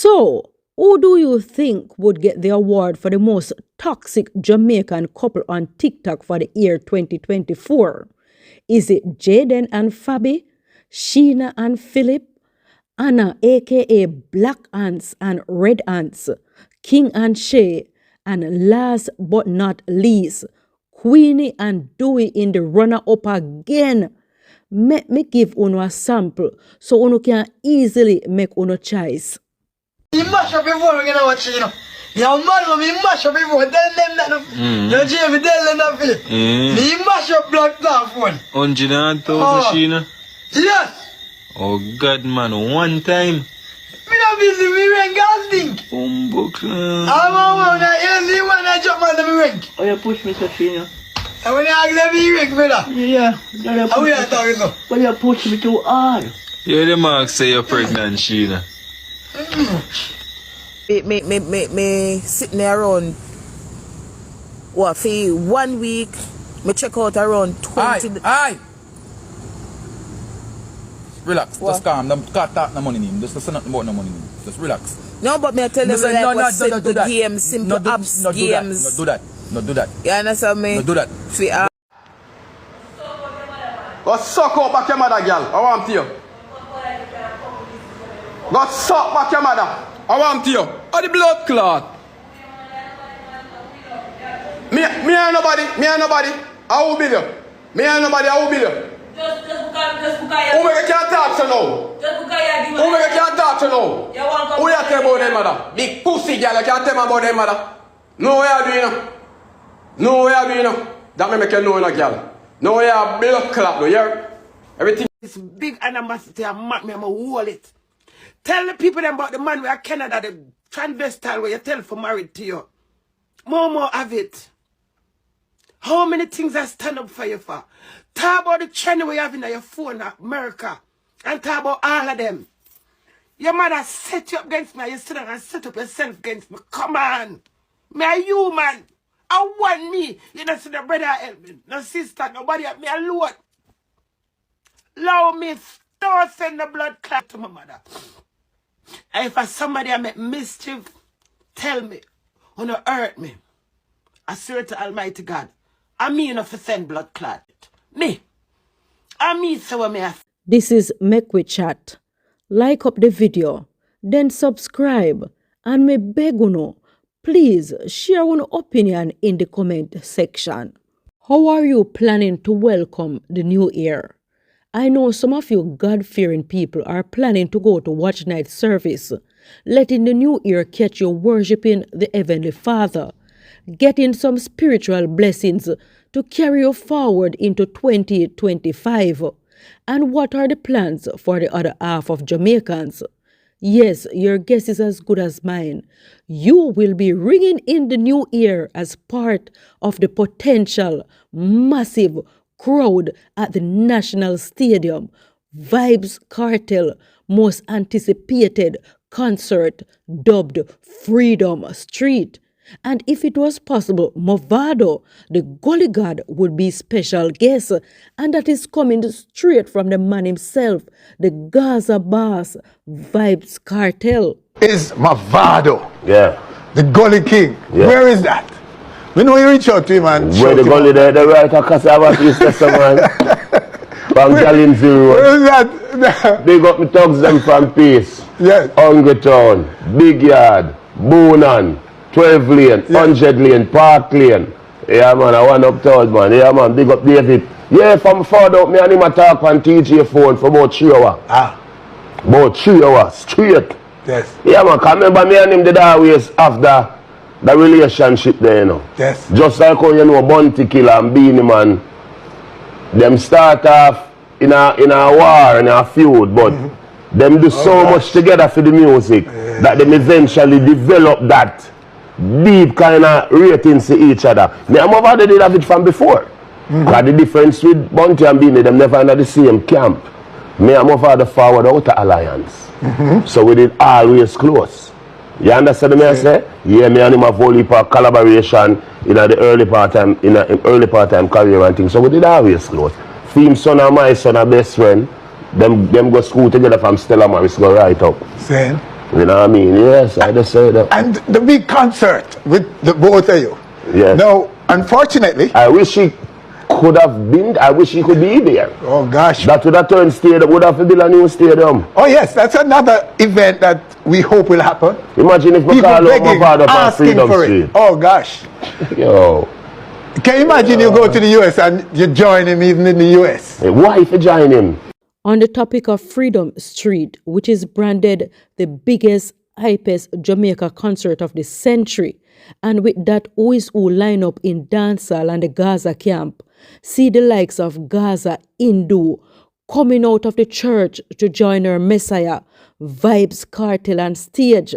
So, who do you think would get the award for the most toxic Jamaican couple on TikTok for the year 2024? Is it Jaden and Fabi, Sheena and Philip, Anna aka Black Ants and Red Ants, King and Shay, and last but not least, Queenie and Dewey in the runner-up again? Let me give uno a sample so uno can easily make uno choice. You mash up before we're gonna watch it, you know. You're mad when me mash up before, tell them that. No, Jamie, tell them that, Philip. Me mash up Black Cloud phone. 100,000 Sheena? Yes! Oh God, man, one time. Me not busy, me rank gas think. I'm on the one I jump on the rank. Oh, you push me, Sheena. And when you ask them, me rank, brother. Yeah. How we are talking now? But you push me too hard. Yeah, the mark say you're pregnant, Sheena. Me sitting there around, what, for 1 week, me check out around 20... Aye! Relax, what? Just calm, don't talk no money name, just say nothing about no money name, just relax. No, but me I tell them like what simple games, simple apps games. No do that. You understand me? No do that. Go suck up back your mother, girl. I want you. Go suck back your mother. I want you. Oh, the blood clot. Me and nobody. I will be there. Me and nobody, I will be there. Just Who make you can't talk to now? Who make you can't talk to now? Who you tell about them mother? Big pussy girl, you can't tell me about them mother. No way I do you. No way I do you. That make you know no girl. No way I blood clot no, you everything. It's big animosity and me, I'm a wallet. Tell the people them about the man where Canada, the transvestite where you tell for married to you. More have it. How many things I stand up for you for? Talk about the channel we have in your phone in America. And talk about all of them. Your mother set you up against me. You sit down and set up yourself against me. Come on. Me a human. I want me. You know, see the brother help me. No sister, nobody help me alone. Allow me. Don't send the blood clot to my mother. And if somebody I make mischief, tell me. Or not hurt me. I swear to Almighty God. I mean enough to send blood clot. Me. I mean so me. This is Make We Chat. Like up the video, then subscribe, and me beg uno, please share your opinion in the comment section. How are you planning to welcome the new year? I know some of you God-fearing people are planning to go to watch night service, letting the new year catch you worshiping the Heavenly Father, getting some spiritual blessings to carry you forward into 2025. And what are the plans for the other half of Jamaicans? Yes, your guess is as good as mine. You will be ringing in the new year as part of the potential massive crowd at the National Stadium, Vibes Kartel most anticipated concert dubbed Freedom Street. And if it was possible, Movado, the Gully God, would be special guest. And that is coming straight from the man himself, the Gaza boss, Vibes Kartel. Is Movado. Yeah. The Gully King. Yeah. Where is that? We know you reach out to him and where the Gully there, the right of Cassava East someone. From Gallin Zero. Where is that? Big up the thugs them from Peace. Yes. Hungry Town, Big Yard, Boonan. 12 lane, 100 lane, Park lane. Yeah man, I want uptown man. Yeah man, big up David. Yeah, from further up, me and him a talk on TJ phone for about 3 hours. About 3 hours, straight. Yes. Yeah man, cause remember me and him did always after the relationship there, you know. Yes. Just like how you know Bounty Killer and Beanie Man, them start off in a war, in a feud, but them do so much together for the music that them eventually develop that deep kind of ratings to each other. Me and Movado did have it from before. Because the difference with Bounty and Beanie, them never under the same camp. Me and Movado forward out of alliance. So we did always close. You understand me I say? Yeah, me and him have only for collaboration in the early part time career and things. So we did always close. Theme son and my son are best friend. Them go school together from Stella Morris go right up. Same. You know what I mean? Yes, I just say that. And the big concert with the both of you. Yes. Now, unfortunately, I wish he could have been, I wish he could be there. Oh gosh. That would have turned stadium, would have built a new stadium. Oh yes, that's another event that we hope will happen. Imagine if we People call out begging, Movado on asking Freedom for Street. it. Oh gosh. Yo. Can you imagine you go to the US and you join him even in the US? Hey, why if you join him? On the topic of Freedom Street, which is branded the biggest, hypest Jamaica concert of the century, and with that who is who line up in dancehall and the Gaza camp, see the likes of Gaza Hindu coming out of the church to join her Messiah, Vibes, Kartel and Stage.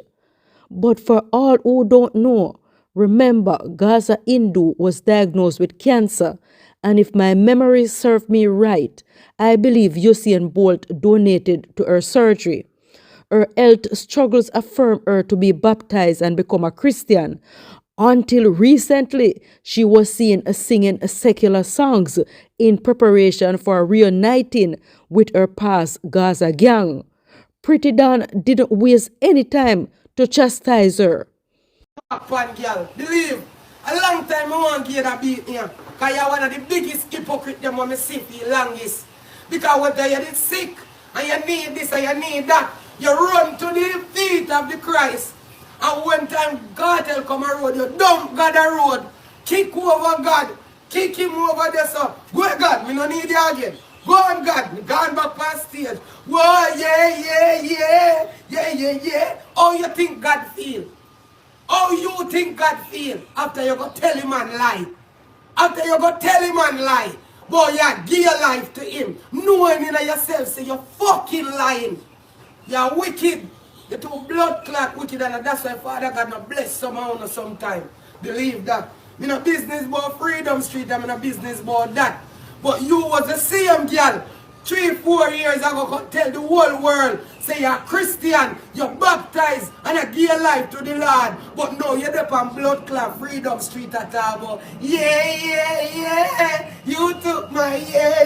But for all who don't know, remember Gaza Hindu was diagnosed with cancer, and if my memory serves me right, I believe Usain Bolt donated to her surgery. Her health struggles affirm her to be baptized and become a Christian. Until recently, she was seen singing secular songs in preparation for reuniting with her past Gaza gang. Pretty Don didn't waste any time to chastise her. Fun girl, believe. A long time I want to get a beat here. Because you're one of the biggest hypocrites them when I see for the longest. Because whether you're sick and you need this and you need that, you run to the feet of the Christ. And when time Kartel come a road, you dump God a road. Kick over God. Kick him over there, so. Go God, me no need you again. Go on God, me gone back past stage. Whoa, yeah. How you think God feel? How you think God feel after you go tell him and lie? After you go tell him and lie. Boy, you give your life to him. Knowing in yourself, say you're fucking lying. You're wicked. You're too blood clot wicked, and that's why Father God not bless somehow or sometime. Believe that. Me no business about Freedom Street, I'm no business about that. But you was the same girl 3-4 years ago could tell the whole world, say you're Christian, you're baptized, and you give your life to the Lord. But now you're up on blood clot Freedom Street at all. Yeah. You took my yeah.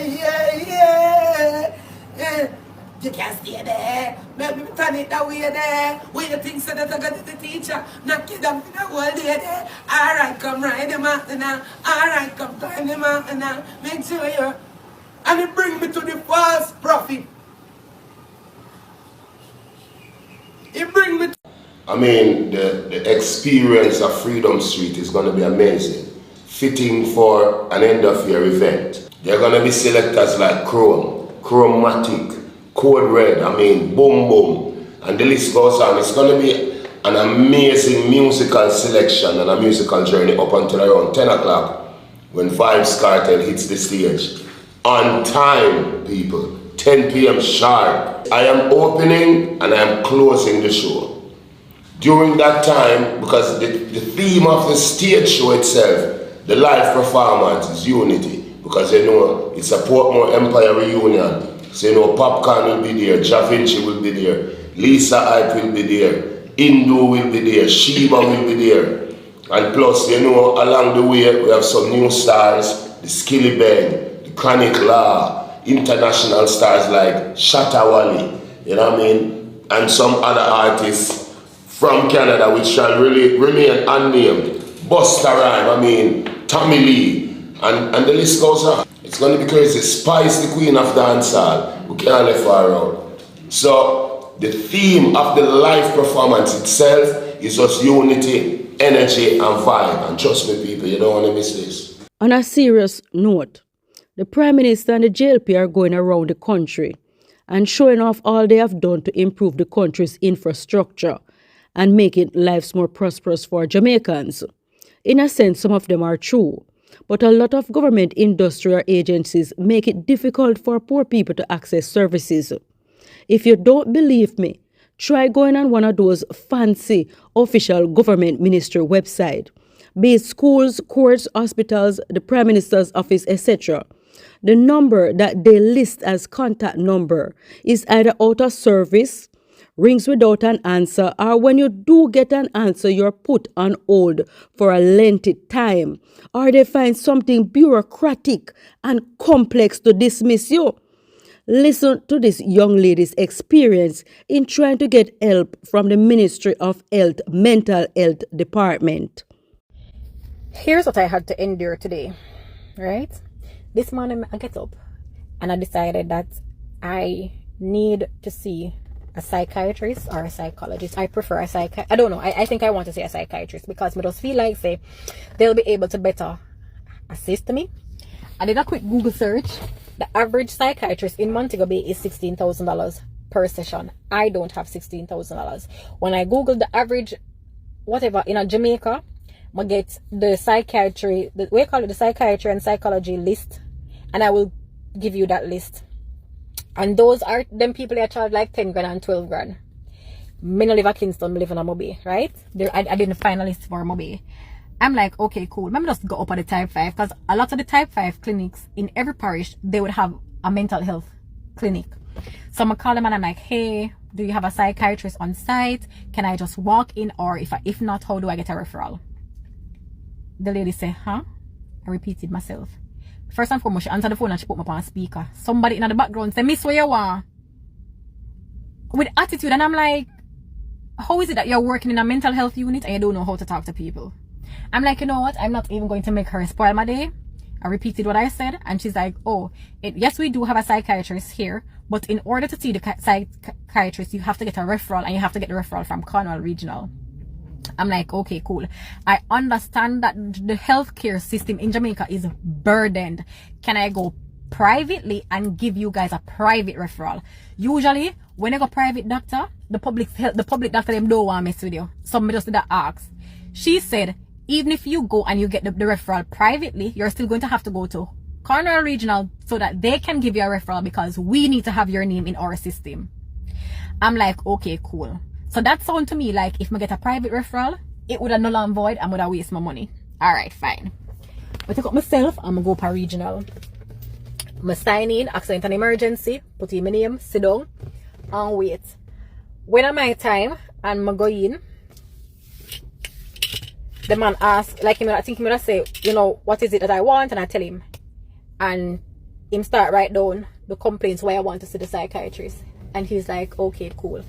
You can't stay there. Let me turn it that way there. When you think so that I got the teacher, knock you down for the whole day there. Alright, come ride the mountain now. Alright, come climb the mountain now. Make sure you're... And it bring me to the false prophet. It bring me to... I mean, the experience of Freedom Street is going to be amazing. Fitting for an end of year event. There are going to be selectors like Chrome, Chromatic, Code Red, I mean, Boom Boom, and the list goes on. It's going to be an amazing musical selection and a musical journey up until around 10 o'clock when Vibes Kartel hits the stage. On time, people, 10 p.m. sharp. I am opening and I am closing the show. During that time, because the theme of the stage show itself, the live performance is unity. Because you know, it's a Portmore Empire reunion. So you know, Popcorn will be there, Ja Vinci will be there, Lisa Ike will be there, Hindu will be there, Sheba will be there. And plus, you know, along the way, we have some new stars, the Skilly Bang, the Chronic Law, international stars like Shatta Wally, you know what I mean? And some other artists from Canada which shall really remain unnamed. Busta Rhyme, I mean, Tommy Lee, and the list goes on. It's going to be crazy. Spice, the queen of dancehall. We can't let her out. So, the theme of the live performance itself is just unity, energy, and vibe. And trust me, people, you don't want to miss this. On a serious note, the Prime Minister and the JLP are going around the country and showing off all they have done to improve the country's infrastructure and making lives more prosperous for Jamaicans. In a sense, some of them are true. But a lot of government industrial agencies make it difficult for poor people to access services. If you don't believe me, try going on one of those fancy official government ministry websites, be it schools, courts, hospitals, the Prime Minister's office, etc. The number that they list as contact number is either out of service, rings without an answer, or when you do get an answer, you're put on hold for a lengthy time, or they find something bureaucratic and complex to dismiss you. Listen to this young lady's experience in trying to get help from the Ministry of Health Mental Health Department. Here's what I had to endure today, right? This morning I get up and I decided that I need to see a psychiatrist or a psychologist. I prefer a psychiatrist. I don't know. I think I want to see a psychiatrist because I just feel like say they'll be able to better assist me. I did a quick Google search. The average psychiatrist in Montego Bay is $16,000 per session. I don't have $16,000. When I Googled the average, whatever, in Jamaica, I get the psychiatry, we call it the psychiatry and psychology list, and I will give you that list. And those are them people that charge like 10 grand and 12 grand. Me no live at Kingston, me live in a Mobay, right? I didn't find a list for Mobay. I'm like, okay, cool. Let me just go up at the type 5 because a lot of the type 5 clinics in every parish, they would have a mental health clinic. So I'm gonna call them and I'm like, hey, do you have a psychiatrist on site? Can I just walk in, or if not, how do I get a referral? The lady said, huh? I repeated myself. First and foremost, she answered the phone and she put me on speaker. Somebody in the background said, Miss, where you want? With attitude. And I'm like, how is it that you're working in a mental health unit and you don't know how to talk to people? I'm like, you know what? I'm not even going to make her spoil my day. I repeated what I said. And she's like, oh, yes, we do have a psychiatrist here. But in order to see the psychiatrist, you have to get a referral, and you have to get the referral from Cornwall Regional. I'm like, okay, cool. I understand that the healthcare system in Jamaica is burdened. Can I go privately and give you guys a private referral? Usually, when I go private doctor, the public doctor, them don't want to mess with you. Somebody just did that ask. She said, even if you go and you get the referral privately, you're still going to have to go to Cornwall Regional so that they can give you a referral because we need to have your name in our system. I'm like, okay, cool. So that sounds to me like if I get a private referral, it would have null and void and would have waste my money. Alright, fine. I take up myself, I'm going to go per regional. I sign in, accident and emergency, put in my name, sit down, and wait. When am my time, and I go in, the man asks, like I think he would say, you know, what is it that I want? And I tell him. And him start write down the complaints why I want to see the psychiatrist. And he's like, okay, cool.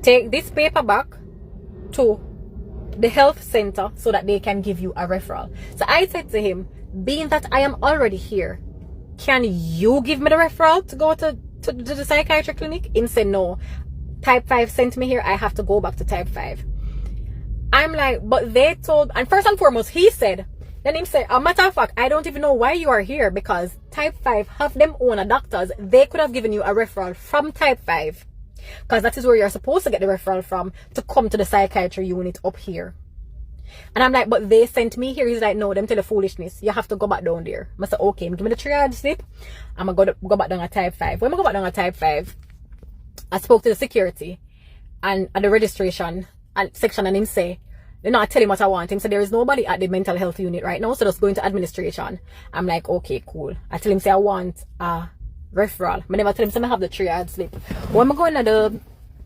Take this paper back to the health center so that they can give you a referral. So I said to him, being that I am already here, can you give me the referral to go to the psychiatric clinic? Him said no. Type 5 sent me here. I have to go back to type 5. I'm like, but they told, and first and foremost, he said, then him said, a matter of fact, I don't even know why you are here because type 5 have them own doctors. They could have given you a referral from type 5. Because that is where you're supposed to get the referral from to come to the psychiatry unit up here. And I'm like, but they sent me here. He's like, no, them tell the foolishness. You have to go back down there. I said, okay, give me the triage slip. I'm going to go back down at type 5. When I go back down at type 5, I spoke to the security and at the registration section, and him say, you know, I tell him what I want. Him say, there is nobody at the mental health unit right now, so just go into administration. I'm like, okay, cool. I tell him, say, I want a referral. I never tell him, say, I have the triage slip. When I go into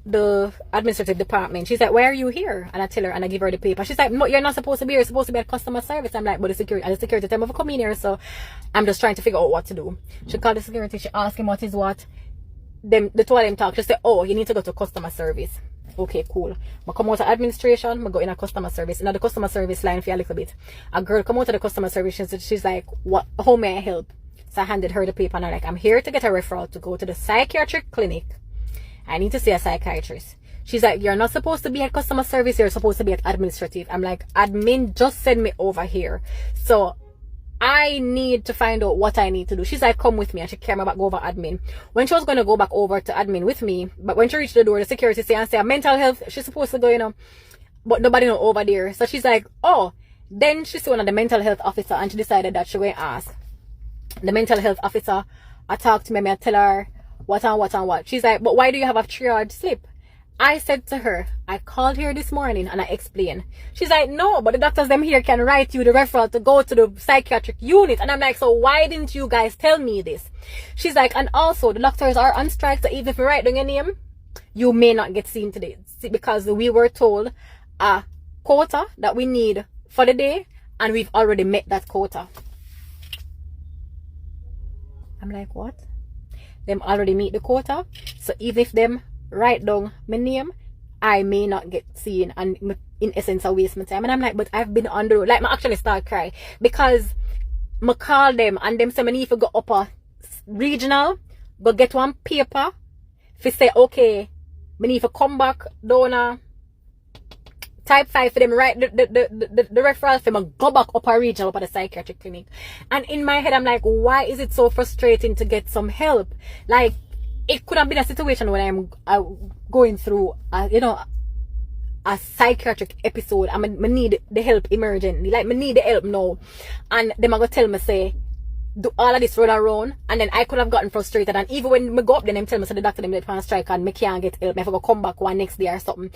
the administrative department, she's like, why are you here? And I tell her, and I give her the paper. She's like, no, you're not supposed to be here. You're supposed to be at customer service. I'm like, but the security time of come in here, so I'm just trying to figure out what to do. She called the security. She asked him what is what. The two of them talk. She said, oh, you need to go to customer service. Okay, cool. I come out of administration, I go in a customer service. Now the customer service line for a little bit. A girl come out of the customer service, she's like, what, how may I help? So I handed her the paper and I'm like, I'm here to get a referral to go to the psychiatric clinic. I need to see a psychiatrist. She's like, you're not supposed to be at customer service, you're supposed to be at administrative. I'm like, admin just sent me over here. So I need to find out what I need to do. She's like, come with me. And she carried me back over admin. When she was going to go back over to admin with me, but when she reached the door, the security say, mental health, she's supposed to go, you know, but nobody know over there. So she's like, oh, then she saw one of the mental health officer and she decided that she went ask. The mental health officer, I talked to me, I tell her what and what and what. She's like, but why do you have a triage slip? I said to her, I called here this morning and I explained. She's like, no, but the doctors them here can write you the referral to go to the psychiatric unit. And I'm like, so why didn't you guys tell me this? She's like, and also the doctors are on strike, so even if you write down your name, you may not get seen today. Because we were told a quota that we need for the day and we've already met that quota. I'm like, what? them already meet the quota. So even if them write down my name, I may not get seen, and in essence I waste my time. And I'm like, but I've been on the road. Like, I actually start cry because I call them and them say I need to go up a regional, go get one paper, if say okay, I need to come back down type 5 for them, write the referral for them, go back up a regional up at the psychiatric clinic. And in my head I'm like, why is it so frustrating to get some help? Like, it could have been a situation when I'm going through a psychiatric episode. I need the help emergently. Like, I need the help now. And them are going to tell me, say, do all of this run around. And then I could have gotten frustrated. And even when I go up there, them tell me, so the doctor, them let me on strike and I can't get help. I have to go come back one next day or something.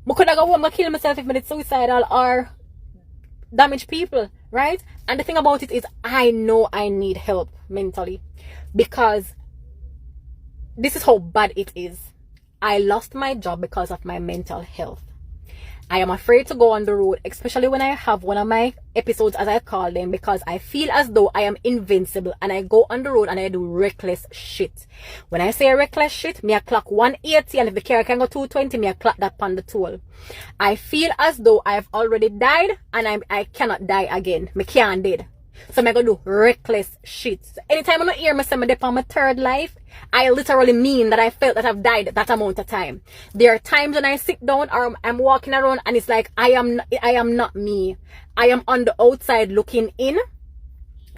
I could have go home and kill myself if I did suicidal or damage people, right? And the thing about it is, I know I need help mentally, because this is how bad it is. I lost my job because of my mental health. I am afraid to go on the road, especially when I have one of my episodes, as I call them, because I feel as though I am invincible and I go on the road and I do reckless shit. When I say reckless shit, me a clock 180, and if the car can go 220, me a clock that on the toll. I feel as though I've already died and I cannot die again. Me can't dead. So I'm gonna do reckless shit. So anytime I don't hear me say I'm on my third life, I literally mean that I felt that I've died that amount of time. There are times when I sit down or I'm walking around and it's like I am not me. I am on the outside looking in,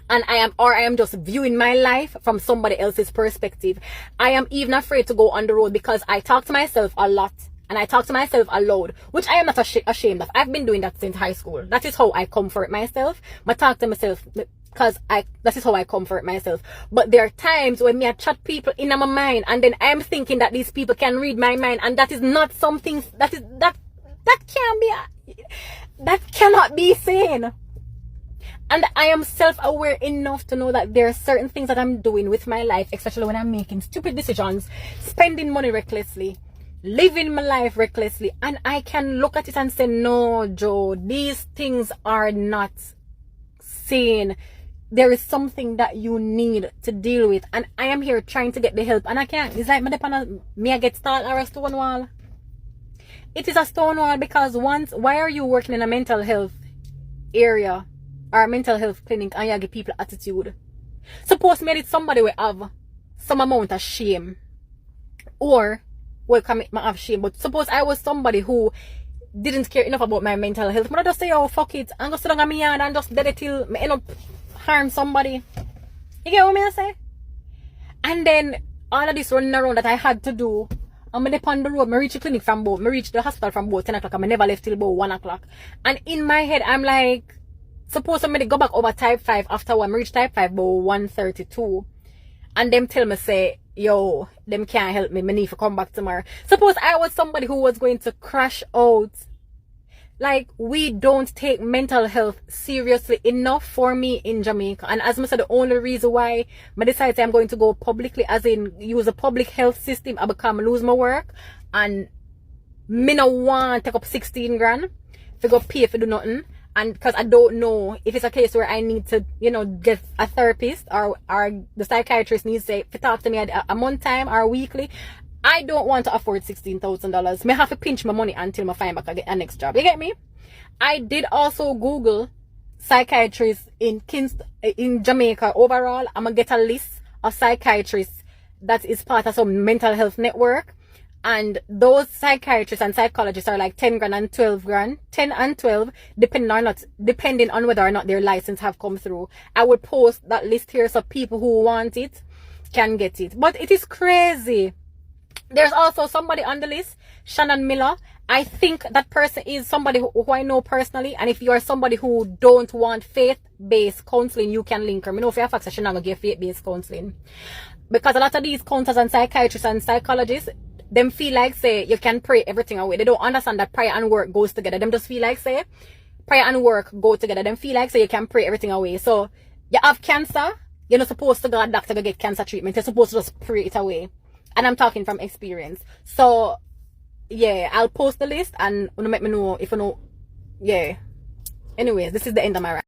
and I am just viewing my life from somebody else's perspective. I am even afraid to go on the road because I talk to myself a lot. And I talk to myself aloud, which I am not ashamed of. I've been doing that since high school. That is how I comfort myself. I talk to myself because that is how I comfort myself. But there are times when I chat people in my mind, and then I'm thinking that these people can read my mind, and that is not something that cannot be seen. And I am self-aware enough to know that there are certain things that I'm doing with my life, especially when I'm making stupid decisions, spending money recklessly, living my life recklessly, and I can look at it and say, no, Joe, these things are not sane. There is something that you need to deal with, and I am here trying to get the help, and I can't. It's like me I get stalled or a stone wall. It is a stone wall because why are you working in a mental health area or a mental health clinic and you give people attitude? Suppose me it's somebody will have some amount of shame, or well, I have shame, but suppose I was somebody who didn't care enough about my mental health. But I just say, oh, fuck it, I'm just sitting on my yard and just dead it till I end up harm somebody. You get what I say? And then all of this running around that I had to do, I'm on the road, I reach the clinic from both, I reach the hospital from both 10 o'clock, and I never left till about 1 o'clock. And in my head, I'm like, suppose I'm going to go back over type 5 after I reach type 5 about 1:32. And them tell me, say, yo, them can't help me, I need to come back tomorrow. Suppose I was somebody who was going to crash out. Like, we don't take mental health seriously enough for me in Jamaica. And as I said, the only reason why I decided I'm going to go publicly, as in use a public health system, I lose my work. And me no want to take up 16 grand to go pay for do nothing. And because I don't know if it's a case where I need to, get a therapist or the psychiatrist needs to talk to me a month time or weekly. I don't want to afford $16,000. May have to pinch my money until I find back a next job. You get me? I did also Google psychiatrists in Jamaica overall. I'm going to get a list of psychiatrists that is part of some mental health network. And those psychiatrists and psychologists are like 10 grand and 12 grand, 10 and 12, depending on whether or not their license have come through. I would post that list here so people who want it can get it. But it is crazy. There's also somebody on the list, Shannon Miller. I think that person is somebody who I know personally. And if you are somebody who don't want faith-based counseling, you can link her. I know for a fact that she's not going to give faith-based counseling. Because a lot of these counselors and psychiatrists and psychologists, them feel like, say, you can pray everything away. They don't understand that prayer and work goes together. Them just feel like, say, prayer and work go together. Them feel like, say, you can pray everything away. So, you have cancer, you're not supposed to go to a doctor to get cancer treatment. You're supposed to just pray it away. And I'm talking from experience. So, yeah, I'll post the list and let me know if you know, yeah. Anyways, this is the end of my rant.